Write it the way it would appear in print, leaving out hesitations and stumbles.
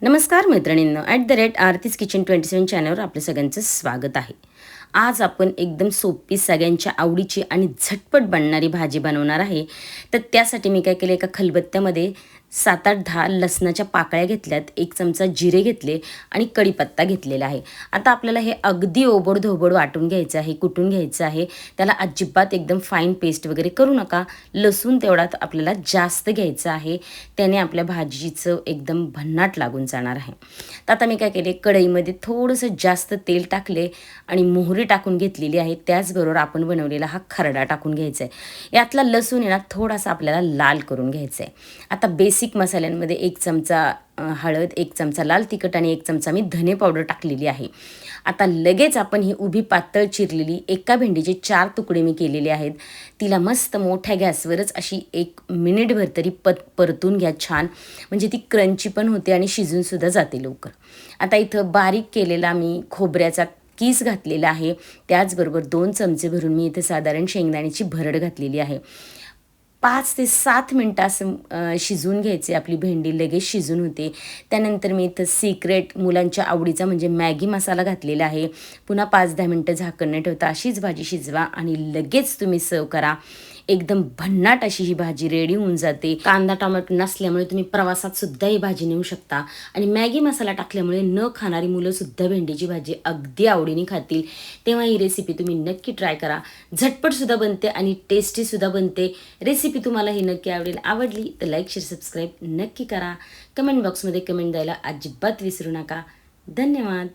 नमस्कार मैत्रिणींनो, @आरतीज किचन 27 चॅनलवर आपलं सगळ्यांचं स्वागत आहे. आज आपण एकदम सोपी सगळ्यांच्या आवडीची आणि झटपट बनणारी भाजी बनवणार आहे. तर त्यासाठी मी काय केलं, एका खलबत्त्यामध्ये 7-8-10 लसणाच्या पाकळ्या घेतल्यात, 1 चमचा जिरे घेतले आणि कढीपत्ता घेतलेला आहे. आता आपल्याला हे अगदी ओबड-धोबड वाटून घ्यायचं आहे, कुटून घ्यायचं आहे. त्याला अजिबात एकदम फाईन पेस्ट वगैरे करू नका. लसूण तेवढाच आपल्याला जास्त घ्यायचं आहे, त्याने आपल्या भाजीची चव एकदम भन्नाट लागून जाणार आहे. तर आता मी काय केले, कढईमध्ये थोडंसं जास्त तेल टाकले आणि मोहरी टाकून घेतलेली आहे. त्याचबरोबर आपण बनवलेला हा खरडा टाकून घ्यायचा आहे. यातला लसूण आहे ना, थोडासा आपल्याला लाल करून घ्यायचा आहे. आता बेसिक मसाल्यांमध्ये 1 चमचा हळद, 1 चमचा लाल तिखट आणि 1 चमचा मी धने पावडर टाकलेली आहे. आता लगेच आपण ही उभी पातळ चिरलेली एका भेंडीचे 4 तुकडे मी केलेले आहेत. तिला मस्त मोठ्या गॅसवरच अशी 1 मिनिटभर तरी परतून घ्या छान, म्हणजे ती क्रंची पण होते आणि शिजूनसुद्धा जाते लवकर. आता इथं बारीक केलेला मी खोबऱ्याचा कीस घातलेला आहे. त्याचबरोबर 2 चमचे भरून मी इथे साधारण शेंगदाण्याची भरड घातलेली आहे. 5 ते 7 मिनटं असं शिजवून घ्यायचे. आपली भेंडी लगेच शिजून होते. त्यानंतर मी इथं सिक्रेट मुलांच्या आवडीचा म्हणजे मॅगी मसाला घातलेला आहे. पुन्हा 5-10 मिनटं झाकण न ठेवता अशीच भाजी शिजवा आणि लगेच तुम्ही सर्व करा. एकदम भन्नाट अशी ही भाजी रेडी होऊन जाते. कांदा टोमॅटो नसल्यामुळे तुम्ही प्रवासात सुद्धा ही भाजी नेऊ शकता आणि मॅगी मसाला टाकल्यामुळे न खाणारी मुलंसुद्धा भेंडीची भाजी अगदी आवडीने खातील. तेव्हा ही रेसिपी तुम्ही नक्की ट्राय करा. झटपटसुद्धा बनते आणि टेस्टीसुद्धा बनते. रेसिपी तुम्हाला ही नक्की आवडेल. आवडली तर लाईक, शेअर, सबस्क्राईब नक्की करा. कमेंट बॉक्समध्ये कमेंट द्यायला अजिबात विसरू नका. धन्यवाद.